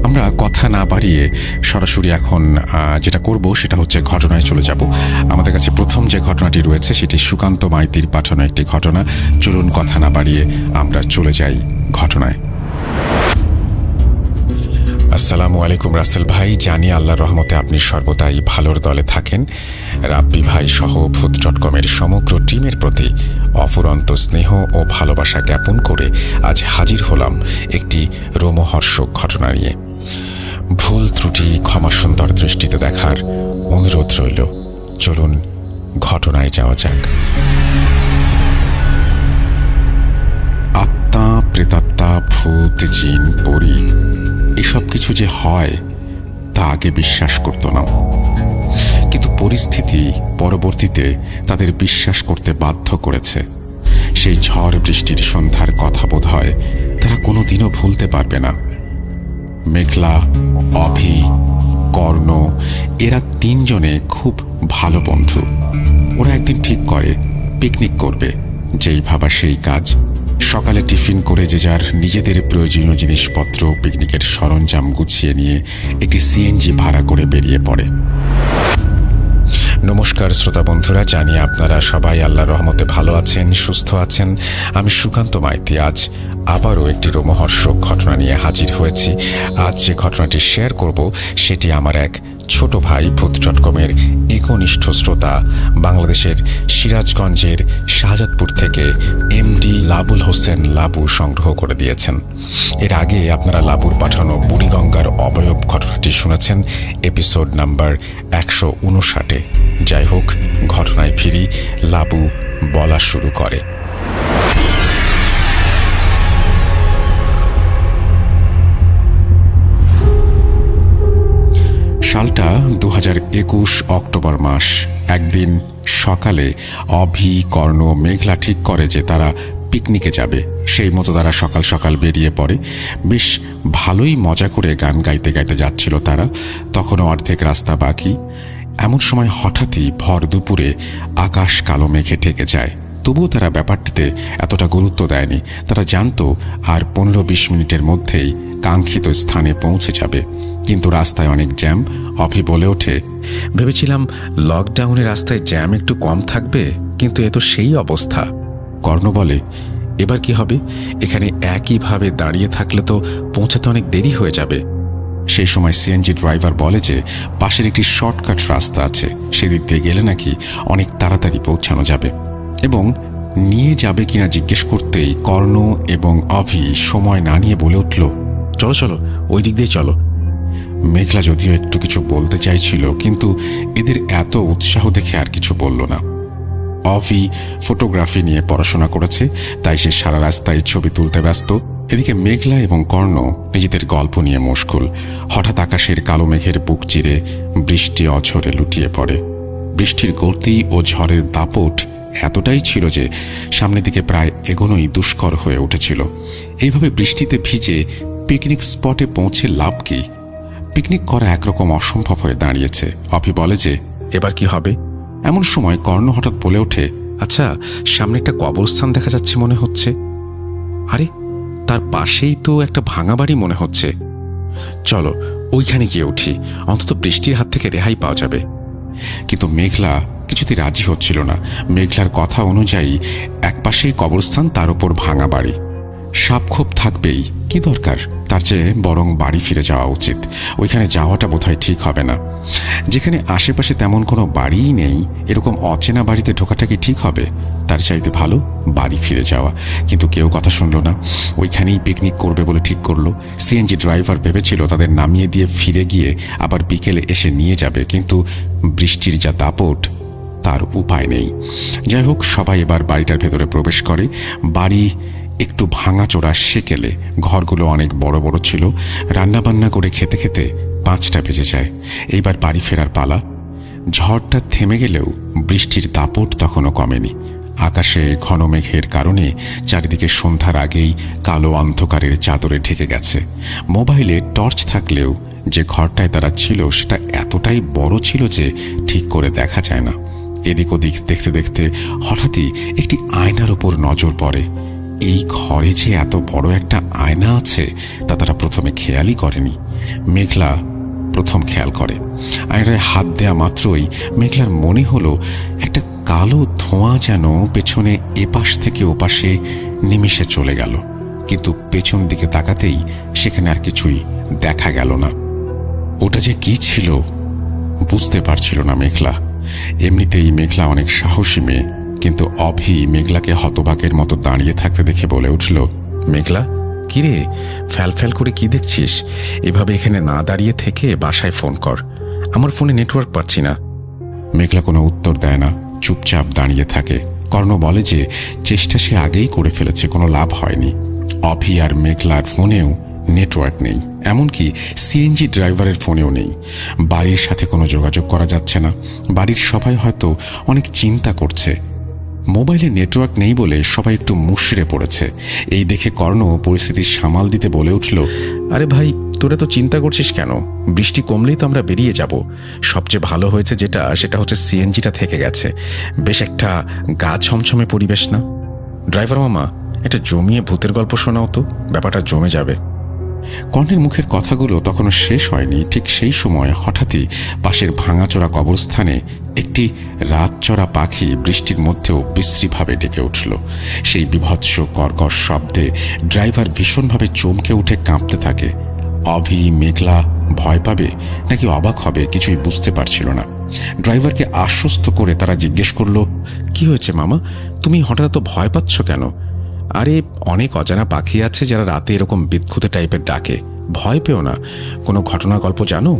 আমরা কথা না বাড়িয়ে সরাসরি এখন যেটা করব সেটা হচ্ছে ঘটনায় চলে যাব। আমাদের কাছে প্রথম যে ঘটনাটি রয়েছে সেটি সুকান্ত মাইতির পাঠানো একটি ঘটনা। চলুন কথা না বাড়িয়ে আমরা চলে যাই ঘটনায়। আসসালামু আলাইকুম রাসেল ভাই, জানি আল্লাহর রহমতে আপনি সর্বদাই ভালোর দলে থাকেন। রাব্বি ভাই সহ ভূত.কমের সমগ্র টিমের প্রতি অফুরন্ত স্নেহ ও ভালোবাসা জ্ঞাপন করে আজ হাজির হলাম একটি রোমহর্ষক ঘটনা নিয়ে। ভুল ত্রুটি ক্ষমা সুন্দর দৃষ্টিতে দেখার অনুরোধ রইল। চলুন ঘটনায় যাওয়া যাক। আত্মা, প্রেতাত্মা, ভূত, জিন, পরী এসব কিছু যে হয় তা আগে বিশ্বাস করত না, কিন্তু পরিস্থিতি পরবর্তীতে তাদের বিশ্বাস করতে বাধ্য করেছে। সেই ঝড় বৃষ্টির সন্ধ্যার কথা বোধ হয় তারা কোনোদিনও ভুলতে পারবে না। মেঘলা, অভি, কর্ণ এরা তিনজনে খুব ভালো বন্ধু। ওরা একদিন ঠিক করে পিকনিক করবে, যেই ভাবা সেই কাজ। সকালে টিফিন করে যে যার নিজেদের প্রয়োজনীয় জিনিসপত্র, পিকনিকের সরঞ্জাম গুছিয়ে নিয়ে একটি সিএনজি ভাড়া করে বেরিয়ে পড়ে। নমস্কার শ্রোতা বন্ধুরা, জানি আপনারা সবাই আল্লাহর রহমতে ভালো আছেন, সুস্থ আছেন। আমি সুকান্ত মাইতি আজ আবারও একটি রোমহর্ষক ঘটনা নিয়ে হাজির হয়েছি। আজ যে ঘটনাটি শেয়ার করব সেটি আমার এক ছোট ভাই ভূত.কমের একনিষ্ঠ শ্রোতা, বাংলাদেশের সিরাজগঞ্জের শাহজাদপুর থেকে এমডি লাবুল হোসেন লাবু সংগ্রহ করে দিয়েছেন। এর আগে আপনারা লাবুর পাঠানো বুড়িগঙ্গার অবয়ব ঘটনাটি শুনেছেন এপিসোড নাম্বার 159-এ। যাই হোক, ঘটনায় ফিরি। লাবু বলা শুরু করে। সালটা 2021 অক্টোবর মাস। একদিন সকালে অভি, কর্ণ, মেঘলা ঠিক করে যে তারা পিকনিকে যাবে। সেই মতো তারা সকাল সকাল বেরিয়ে পড়ে। বেশ ভালোই মজা করে গান গাইতে গাইতে যাচ্ছিল তারা। তখনও অর্ধেক রাস্তা বাকি। এমন সময় হঠাৎই ভর দুপুরে আকাশ কালো মেঘে ঢেকে যায়। তবুও তারা ব্যাপারটিতে এতটা গুরুত্ব দেয়নি। তারা জানতো আর 15-20 মিনিটের মধ্যেই কাঙ্ক্ষিত স্থানে পৌঁছে যাবে। কিন্তু রাস্তায় অনেক জ্যাম। অভি বলে ওঠে, ভেবেছিলাম লকডাউনের রাস্তায় জ্যাম একটু কম থাকবে, কিন্তু এ তো সেই অবস্থা। কর্ণ বলে, এবার কি হবে? এখানে একইভাবে দাঁড়িয়ে থাকলে তো পৌঁছাতে অনেক দেরি হয়ে যাবে। সেই সময় সিএনজি ড্রাইভার বলে যে পাশের একটি শর্টকাট রাস্তা আছে, সেদিক দিয়ে গেলে নাকি অনেক তাড়াতাড়ি পৌঁছানো যাবে। এবং নিয়ে যাবে কিনা জিজ্ঞেস করতেই কর্ণ এবং অভি সময় না নিয়ে বলে উঠল, চলো চলো, ওই দিক দিয়ে চলো। মেঘলা যদিও একটু কিছু বলতে চাইছিল, কিন্তু এদের এত উৎসাহ দেখে আর কিছু বলল না। অভি ফটোগ্রাফি নিয়ে পড়াশোনা করেছে, তাই সে সারা রাস্তায় ছবি তুলতে ব্যস্ত। এদিকে মেঘলা এবং কর্ণ নিজেদের গল্প নিয়ে মশগুল। হঠাৎ আকাশের কালো মেঘের বুক চিরে বৃষ্টি অঝরে লুটিয়ে পড়ে। বৃষ্টির গতি ও ঝড়ের দাপট এতটাই ছিল যে সামনের দিকে প্রায় এগোনোই দুষ্কর হয়ে উঠেছিল। এইভাবে বৃষ্টিতে ভিজে পিকনিক স্পটে পৌঁছে লাভ কি? পিকনিক করা একরকম অসম্ভব হয়ে দাঁড়িয়েছে। অভি বলে যে এবার কি হবে? এমন সময় কর্ণ হঠাৎ বলে ওঠে, আচ্ছা, সামনে একটা কবরস্থান দেখা যাচ্ছে মনে হচ্ছে। আরে, তার পাশেই তো একটা ভাঙা বাড়ি মনে হচ্ছে। চলো ওইখানে গিয়ে উঠি, অন্তত বৃষ্টির হাত থেকে রেহাই পাওয়া যাবে। কিন্তু মেঘলা কিছুতেই রাজি হচ্ছিল না। মেঘলার কথা অনুযায়ী একপাশেই কবরস্থান, তার উপর ভাঙা বাড়ি। সাপখোপ থাকবেই, কি দরকার? তার চেয়ে বরং বাড়ি ফিরে যাওয়া উচিত। ওইখানে যাওয়াটা বোধহয় ঠিক হবে না। যেখানে আশেপাশে তেমন কোনো বাড়িই নেই, এরকম অচেনা বাড়িতে ঢোকাটা কি ঠিক হবে? তার চাইতে ভালো বাড়ি ফিরে যাওয়া। কিন্তু কেউ কথা শুনল না। ওইখানেই পিকনিক করবে বলে ঠিক করলো। সিএনজি ড্রাইভার ভেবেছিল তাদের নামিয়ে দিয়ে ফিরে গিয়ে আবার বিকেলে এসে নিয়ে যাবে, কিন্তু বৃষ্টির যা দাপট, তার উপায় নেই। যাই হোক, সবাই এবার বাড়িটার ভেতরে প্রবেশ করে। বাড়ি একটু ভাঙাচোরা সেকেলে, ঘরগুলো অনেক বড় বড় ছিল। রান্নাবান্না করে খেতে খেতে 5টা বেজে যায়। এইবার বাড়ি ফেরার পালা। ঝড়টা থেমে গেলেও বৃষ্টির দাপট তখনও কমেনি। আকাশে ঘন মেঘের কারণে চারিদিকে সন্ধ্যার আগেই কালো অন্ধকারের চাদরে ঢেকে গেছে। মোবাইলে টর্চ থাকলেও যে ঘরটায় তারা ছিল সেটা এতটাই বড় ছিল যে ঠিক করে দেখা যায় না। এদিক ওদিক দেখতে দেখতে হঠাৎই একটি আয়নার উপর নজর পড়ে। এই ঘরে যে এত বড় একটা আয়না আছে তা তারা প্রথমে খেয়ালই করেনি। মেঘলা প্রথম খেয়াল করে। আয়নাটায় হাত দেয়া মাত্রই মেঘলার মনে হলো একটা কালো ধোঁয়া যেন পেছনে এপাশ থেকে ওপাশে নিমেষে চলে গেল, কিন্তু পেছন দিকে তাকাতেই সেখানে আর কিছুই দেখা গেল না। ওটা যে কি ছিল বুঝতে পারছিল না মেঘলা। এমনিতেই মেঘলা অনেক সাহসী মেয়ে, কিন্তু অভি মেঘলাকে হতবাকের মতো দাঁড়িয়ে থাকতে দেখে বলে উঠল, মেঘলা, কিরে ফ্যাল ফ্যাল করে কি দেখছিস? এভাবে এখানে না দাঁড়িয়ে থেকে বাসায় ফোন কর, আমার ফোনে নেটওয়ার্ক পাচ্ছি না। মেঘলা কোনো উত্তর দেয় না, চুপচাপ দাঁড়িয়ে থাকে। কর্ণ বলে যে চেষ্টা সে আগেই করে ফেলেছে, কোনো লাভ হয়নি। অভি আর মেঘলার ফোনেও নেটওয়ার্ক নেই, এমনকি সিএনজি ড্রাইভারের ফোনেও নেই। বাড়ির সাথে কোনো যোগাযোগ করা যাচ্ছে না। বাড়ির সবাই হয়তো অনেক চিন্তা করছে। মোবাইলে নেটওয়ার্ক নেই বলে সবাই একটু মুষড়ে পড়েছে। এই দেখে কর্ণ পরিস্থিতি সামাল দিতে বলে উঠল, আরে ভাই, তোরা তো চিন্তা করছিস কেন? বৃষ্টি কমলেই তো আমরা বেরিয়ে যাব। সবচেয়ে ভালো হয়েছে সেটা হচ্ছে সিএনজিটা থেকে গেছে। বেশ একটা গা ছমছমে পরিবেশ না? ড্রাইভার মামা, একটা জমিয়ে ভূতের গল্প শোনাও তো, ব্যাপারটা জমে যাবে। কর্ণের মুখের কথাগুলো তখনও শেষ হয়নি। ঠিক সেই সময় হঠাৎই পাশের ভাঙাচোরা কবরস্থানে একটি রাতচরা পাখি বৃষ্টির মধ্যেও বিশ্রীভাবে ডেকে উঠল। সেই বিভৎস কর্কশ শব্দে ড্রাইভার ভীষণভাবে চমকে উঠে কাঁপতে থাকে। অভি মেঘলা ভয় পাবে নাকি অবাক হবে কিছুই বুঝতে পারছিল না। ড্রাইভারকে আশ্বস্ত করে তারা জিজ্ঞেস করল, কি হয়েছে মামা, তুমি হঠাৎ তো ভয় পাচ্ছ কেন? আরে অনেক অজানা পাখি আছে যারা রাতে এরকম বিদঘুটে টাইপের ডাকে, ভয় পেও না। কোনো ঘটনা গল্প জানো?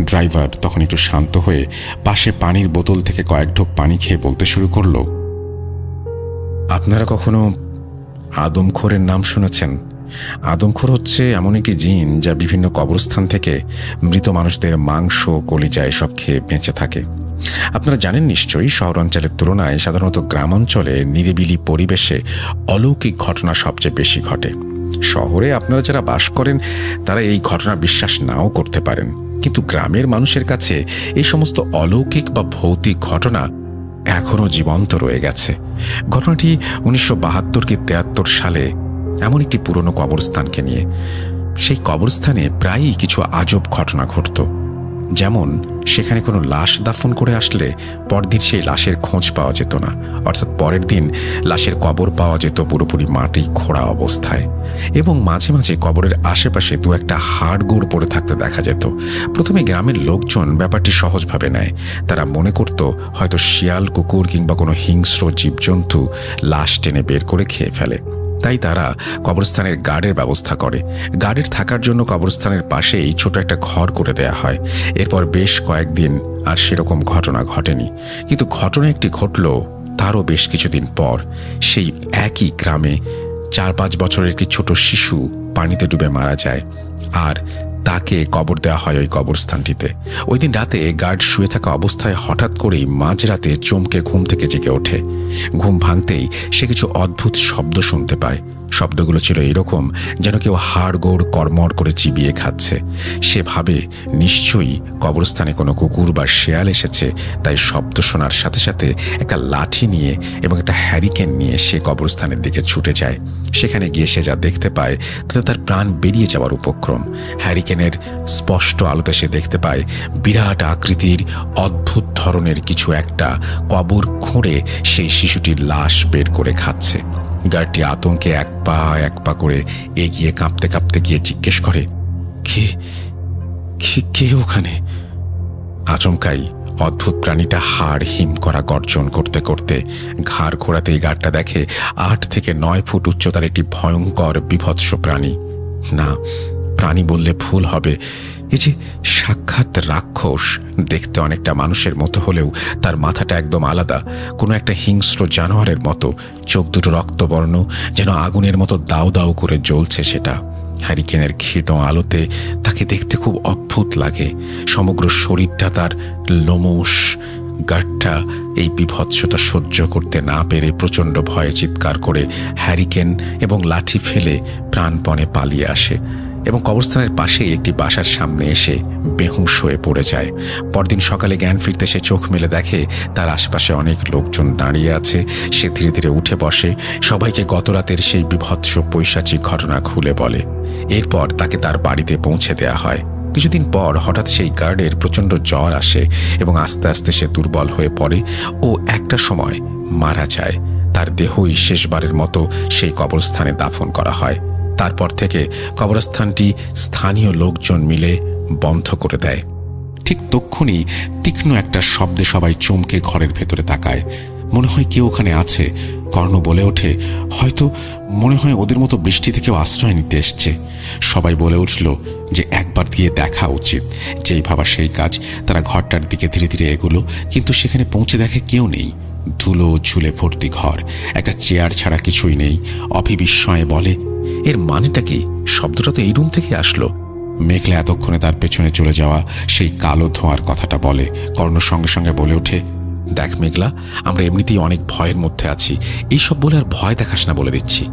ড্রাইভার তখন একটু শান্ত হয়ে পাশে পানির বোতল থেকে কয়েক ঢোক পানি খেয়ে বলতে শুরু করলো, আপনারা কখনো আদমখোরের নাম শুনেছেন? আদমখোর হচ্ছে এমন একটি জিন যা বিভিন্ন কবরস্থান থেকে মৃত মানুষদের মাংস, কলিজা এসব খেয়ে বেঁচে থাকে। আপনারা জানেন নিশ্চয়ই, শহরাঞ্চলের তুলনায় সাধারণত গ্রামাঞ্চলে নিরিবিলি পরিবেশে অলৌকিক ঘটনা সবচেয়ে বেশি ঘটে। শহরে আপনারা যারা বাস করেন তারা এই ঘটনা বিশ্বাস নাও করতে পারেন, কিন্তু গ্রামের মানুষের কাছে এই সমস্ত অলৌকিক বা ভৌতিক ঘটনা এখনও জীবন্ত রয়ে গেছে। ঘটনাটি 1972 কি 73 সালে এমন একটি পুরনো কবরস্থানকে নিয়ে। সেই কবরস্থানে প্রায়ই কিছু আজব ঘটনা ঘটত। যেমন সেখানে কোনো লাশ দাফন করে আসলে পরদিন সেই লাশের খোঁজ পাওয়া যেত না, অর্থাৎ পরের দিন লাশের কবর পাওয়া যেত পুরোপুরি মাটি খোঁড়া অবস্থায়, এবং মাঝে মাঝে কবরের আশেপাশে দু একটা হাড়গোড় পড়ে থাকতে দেখা যেত। প্রথমে গ্রামের লোকজন ব্যাপারটি সহজভাবে নেয়। তারা মনে করত হয়তো শিয়াল, কুকুর কিংবা কোনো হিংস্র জীবজন্তু লাশ টেনে বের করে খেয়ে ফেলে। তাই তারা কবরস্থানের গার্ডের ব্যবস্থা করে। গার্ডের থাকার জন্য কবরস্থানের পাশেই ছোট একটা ঘর করে দেয়া হয়। এরপর বেশ কয়েকদিন আর সেরকম ঘটনা ঘটেনি, কিন্তু ঘটনা একটি ঘটল তারও বেশ কিছুদিন পর। সেই একই গ্রামে 4-5 বছরের একটি ছোট শিশু পানিতে ডুবে মারা যায়, আর তাকে কবর দেওয়া হয় ওই কবরস্থানটিতে। ওই দিন রাতে গার্ড শুয়ে থাকা অবস্থায় হঠাৎ করেই মাঝরাতে চমকে ঘুম থেকে জেগে ওঠে। ঘুম ভাঙতেই সে কিছু অদ্ভুত শব্দ শুনতে পায়। শব্দগুলো ছিল এরকম যেন কেউ হাড়গোড় কড়মড় করে চিবিয়ে খাচ্ছে। সে ভাবে নিশ্চয়ই কবরস্থানে কোনো কুকুর বা শেয়াল এসেছে, তাই শব্দ শোনার সাথে সাথে একটা লাঠি নিয়ে এবং একটা হ্যারিকেন নিয়ে সে কবরস্থানের দিকে ছুটে যায়। সেখানে গিয়ে সে যা দেখতে পায় তাতে তার প্রাণ বেরিয়ে যাওয়ার উপক্রম। হ্যারিকেনের স্পষ্ট আলোতে সে দেখতে পায় বিরাট আকৃতির অদ্ভুত ধরনের কিছু একটা কবর খুঁড়ে সেই শিশুটির লাশ বের করে খাচ্ছে। গার্ডটি আতঙ্কে এক পা করে এগিয়ে কাঁপতে কাঁপতে গিয়ে জিজ্ঞেস করে, কে ওখানে? আচমকাই অদ্ভুত প্রাণীটা হাড় হিম করা গর্জন করতে করতে ঘাড় ঘোরাতেই গার্ডটা দেখে 8 থেকে 9 ফুট উচ্চতার একটি ভয়ঙ্কর বিভৎস প্রাণী। না, প্রাণী বললে ভুল হবে, এই যে সাক্ষাৎ রাক্ষস। দেখতে অনেকটা মানুষের মতো হলেও তার মাথাটা একদম আলাদা, কোনো একটা হিংস্র জানোয়ারের মতো। চোখ দুটো রক্তবর্ণ, যেন আগুনের মতো দাউ দাউ করে জ্বলছে সেটা। হ্যারিকেনের ক্ষীণ আলোতে তাকে দেখতে খুব অদ্ভুত লাগে। সমগ্র শরীরটা তার লোমশ। গার্ডটা এই বিভৎসতা সহ্য করতে না পেরে প্রচণ্ড ভয়ে চিৎকার করে হ্যারিকেন এবং লাঠি ফেলে প্রাণপণে পালিয়ে আসে। এবং কবরস্থানের পাশেই একটি বাসার সামনে এসে বেহুঁশ হয়ে পড়ে যায়। পরদিন সকালে জ্ঞান ফিরতে সে চোখ মেলে দেখে তার আশেপাশে অনেক লোকজন দাঁড়িয়ে আছে। সে ধীরে ধীরে উঠে বসে, সবাইকে গত রাতের সেই বিভৎস পৈশাচিক ঘটনা খুলে বলে। এরপর তাকে তার বাড়িতে পৌঁছে দেয়া হয়। কিছুদিন পর হঠাৎ সেই গার্ডের প্রচণ্ড জ্বর আসে এবং আস্তে আস্তে সে দুর্বল হয়ে পড়ে ও একটা সময় মারা যায়। তার দেহই শেষবারের মতো সেই কবরস্থানে দাফন করা হয়। তারপর থেকে কবরস্থানটি স্থানীয় লোকজন মিলে বন্ধ করে দেয়। ঠিক তক্ষুনি তীক্ষ্ণ একটা শব্দে সবাই চমকে ঘরের ভেতরে তাকায়। মনে হয় কেউ ওখানে আছে। কর্ণ বলে ওঠে, হয়তো মনে হয় ওদের মতো বৃষ্টি থেকেও আশ্রয় নিতে এসছে। সবাই বলে উঠল যে একবার গিয়ে দেখা উচিত। যেই ভাবা সেই কাজ। তারা ঘরটার দিকে ধীরে ধীরে এগুলো, কিন্তু সেখানে পৌঁছে দেখে কেউ নেই। ধুলো ঝুলে ভর্তি ঘর, একটা চেয়ার ছাড়া কিছুই নেই। অভি বিস্ময়ে বলে, এর মানেটা কি? শব্দটা তো এই রুম থেকে আসলো। মেঘলা এতক্ষণে তার পেছনে চলে যাওয়া সেই কালো ধোঁয়ার কথাটা বলে। কর্ণ সঙ্গে সঙ্গে বলে ওঠে, দেখ মেঘলা, আমরা এমনিতেই অনেক ভয়ের মধ্যে আছি, এইসব বলে আর ভয় দেখাস না বলে দিচ্ছি।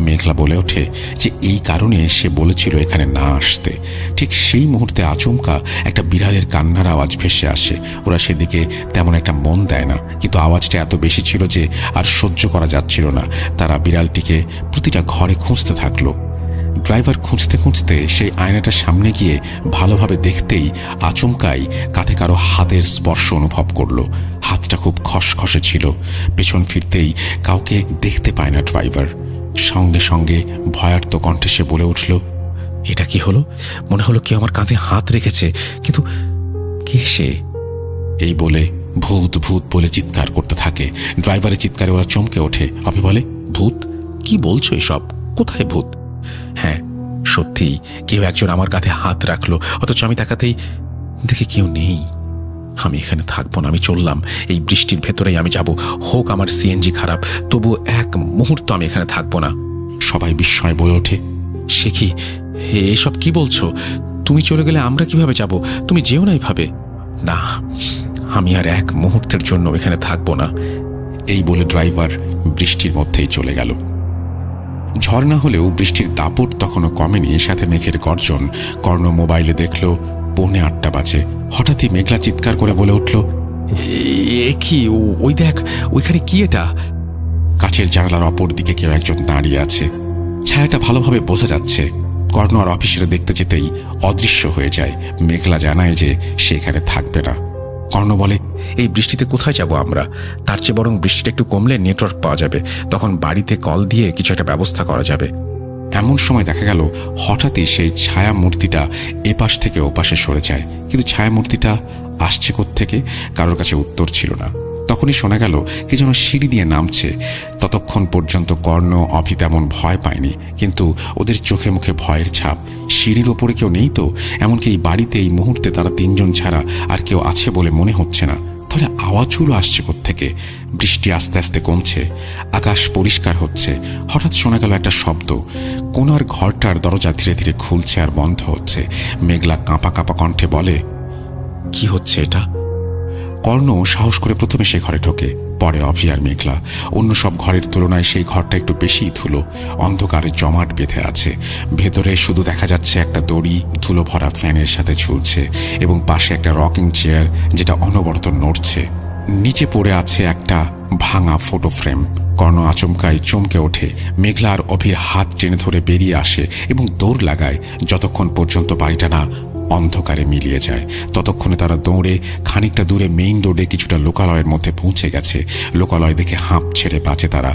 মেঘলা বলে ওঠে যে এই কারণে সে বলেছিল এখানে না আসতে। ঠিক সেই মুহূর্তে আচমকা একটা বিড়ালের কান্নার আওয়াজ ভেসে আসে। ওরা সেদিকে তেমন একটা মন দেয় না, কিন্তু আওয়াজটা এত বেশি ছিল যে আর সহ্য করা যাচ্ছিল না। তারা বিড়ালটিকে প্রতিটা ঘরে খুঁজতে থাকলো। ড্রাইভার খুঁজতে খুঁজতে সেই আয়নাটার সামনে গিয়ে ভালোভাবে দেখতেই আচমকাই কাঁধে কারো হাতের স্পর্শ অনুভব করলো। হাতটা খুব খসখসে ছিল। পেছন ফিরতেই কাউকে দেখতে পায় না ড্রাইভার। সঙ্গে সঙ্গে ভয়ার্ত কণ্ঠে সে বলে উঠল, এটা কি হলো? মনে হলো কেউ আমার কাঁধে হাত রেখেছে, কিন্তু কে সে? এই বলে ভূত ভূত বলে চিৎকার করতে থাকে। ড্রাইভারের চিৎকারে ওরা চমকে ওঠে। অভি বলে, ভূত? কি বলছো এসব? কোথায় ভূত? হ্যাঁ, সত্যি কেউ একজন আমার কাঁধে হাত রাখলো, অথচ আমি তাকাতেই দেখে কেউ নেই। আমি এখানে থাকবো না, আমি চললাম। এই বৃষ্টির ভেতরেই আমি যাব, হোক আমার সিএনজি খারাপ, তবু এক মুহূর্ত আমি এখানে থাকবো না। সবাই বিস্ময় বলে ওঠে, সে কি? এসব কি বলছো? তুমি চলে গেলে আমরা কিভাবে যাব? তুমি যেও না এইভাবে। না, আমি আর এক মুহূর্তের জন্য এখানে থাকবো না। এই বলে ড্রাইভার বৃষ্টির মধ্যেই চলে গেল। ঝড় না হলেও বৃষ্টির দাপট তখনও কমেনি, সাথে মেঘের গর্জন। কর্ণ মোবাইলে দেখল 8:45 বাজে। হঠাৎই মেঘলা চিৎকার করে বলে উঠল, এ কি? ওই দেখ, ওইখানে কি এটা? কাছের জানালার অপর দিকে কেউ একজন দাঁড়িয়ে আছে। ছায়াটা ভালোভাবে বোঝা যাচ্ছে। কর্ণ আর অফিসের দেখতে যেতেই অদৃশ্য হয়ে যায়। মেঘলা জানায় যে সে এখানে থাকবে না। কর্ণ বলে, এই বৃষ্টিতে কোথায় যাব আমরা? তার চেয়ে বরং বৃষ্টিটা একটু কমলে নেটওয়ার্ক পাওয়া যাবে, তখন বাড়িতে কল দিয়ে কিছু একটা ব্যবস্থা করা যাবে। এমন সময় দেখা গেল হঠাৎই সেই ছায়া মূর্তিটা এপাশ থেকে ওপাশে সরে যায়, কিন্তু ছায়া মূর্তিটা আসছে কোত্থেকে? কারোর কাছে উত্তর ছিল না। তখনই শোনা গেল কে যেন সিঁড়ি দিয়ে নামছে। ততক্ষণ পর্যন্ত কর্ণ অভি তেমন ভয় পায়নি, কিন্তু ওদের চোখে মুখে ভয়ের ছাপ। সিঁড়ির ওপরে কেউ নেই তো, এমনকি এই বাড়িতে এই মুহূর্তে তারা 3 জন ছাড়া আর কেউ আছে বলে মনে হচ্ছে না। তাহলে আওয়াজগুলো আসছে কোত্থেকে? বৃষ্টি আস্তে আস্তে কমছে, আকাশ পরিষ্কার হচ্ছে। হঠাৎ শোনা গেল একটা শব্দ। কোনার ঘরটার দরজা ধীরে ধীরে খুলছে আর বন্ধ হচ্ছে। মেঘলা কাঁপা কাঁপা কণ্ঠে বলে, কি হচ্ছে এটা? কর্ণ সাহস করে প্রথমে সে ঘরে ঢোকে, পরে অভি আর মেঘলা। অন্য সব ঘরের তুলনায় সেই ঘরটা একটু বেশিই ধুলো, অন্ধকারে জমাট বেঁধে আছে। ভেতরে শুধু দেখা যাচ্ছে একটা দড়ি ধুলো ভরা ফ্যানের সাথে ঝুলছে এবং পাশে একটা রকিং চেয়ার যেটা অনবরত নড়ছে। নিচে পড়ে আছে একটা ভাঙা ফটো ফ্রেম। কর্ণ আচমকায় চমকে ওঠে। মেঘলা আর অভির হাত টেনে ধরে বেরিয়ে আসে এবং দৌড় লাগায়, যতক্ষণ পর্যন্ত বাড়িটা না অন্ধকারে মিলিয়ে যায়। ততক্ষণে তারা দৌড়ে খানিকটা দূরে মেইন রোডে কিছুটা লোকালয়ের মধ্যে পৌঁছে গেছে। লোকালয় দেখে হাঁপ ছেড়ে বাঁচে তারা।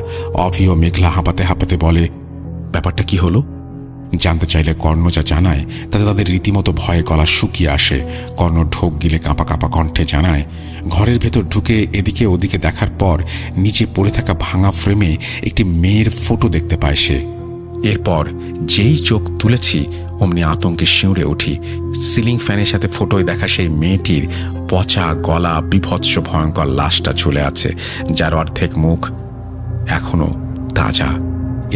অভি ও মেঘলা হাঁপাতে হাঁপাতে বলে, ব্যাপারটা কি হলো? জানতে চাইলে কর্ণ যা জানায় তাতে তাদের রীতিমতো ভয়ে গলা শুকিয়ে আসে। কর্ণ ঢোক গিলে কাঁপা কাঁপা কণ্ঠে জানায়, ঘরের ভেতর ঢুকে এদিকে ওদিকে দেখার পর নিচে পড়ে থাকা ভাঙা ফ্রেমে একটি মেয়ের ফটো দেখতে পায় সে। এরপর যেই চোখ তুলেছি অমনি আতঙ্কে শিউরে উঠি। সিলিং ফ্যানের সাথে ফটোয় দেখা সেই মেয়েটির পচা গলা বিভৎস ভয়ঙ্কর লাশটা ঝুলে আছে, যার অর্ধেক মুখ এখনো তাজা।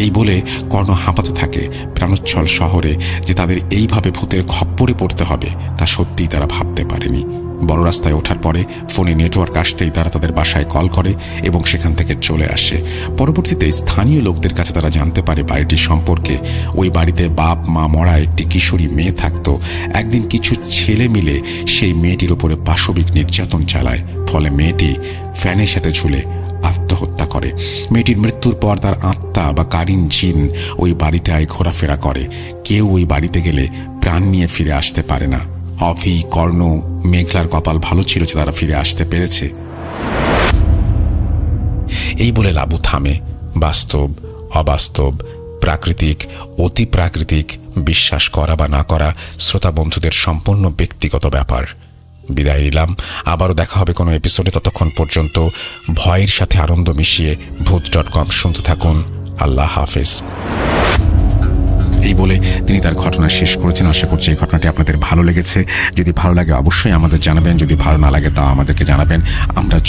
এই বলে কর্ণ হাঁপাতে থাকে। প্রাণোচ্ছল শহরে যে তাদের এইভাবে ভূতের খপ্পরে পড়তে হবে তা সত্যিই তারা ভাবতে পারেনি। বড় রাস্তায় ওঠার পরে ফোনে নেটওয়ার্ক আসতেই তারা তাদের বাসায় কল করে এবং সেখান থেকে চলে আসে। পরবর্তীতে স্থানীয় লোকদের কাছে তারা জানতে পারে বাড়িটি সম্পর্কে। ওই বাড়িতে বাপ মা মরা একটি কিশোরী মেয়ে থাকত। একদিন কিছু ছেলে মিলে সেই মেয়েটির উপরে পাশবিক নির্যাতন চালায়, ফলে মেয়েটি ফ্যানের সাথে ঝুলে আত্মহত্যা করে। মেয়েটির মৃত্যুর পর তার আত্মা বা কারিন জিন ওই বাড়িটায় ঘোরাফেরা করে। কেউ ওই বাড়িতে গেলে প্রাণ নিয়ে ফিরে আসতে পারে না। অভি, কর্ণ, মেঘলার কপাল ভালো ছিল যে তারা ফিরে আসতে পেরেছে। এই বলে লাবু থামে। বাস্তব, অবাস্তব, প্রাকৃতিক, অতি প্রাকৃতিক, বিশ্বাস করা বা না করা শ্রোতা বন্ধুদের সম্পূর্ণ ব্যক্তিগত ব্যাপার। বিদায় নিলাম, আবারও দেখা হবে কোনো এপিসোডে। ততক্ষণ পর্যন্ত ভয়ের সাথে আনন্দ মিশিয়ে ভূত.com শুনতে থাকুন। আল্লাহ হাফেজ। এই বলে তিনি তার ঘটনা শেষ করেছেন। আশা করছি এই ঘটনাটি আপনাদের ভালো লেগেছে। যদি ভালো লাগে অবশ্যই আমাদের জানাবেন, যদি ভালো না লাগে তা আমাদেরকে জানাবেন। আমরা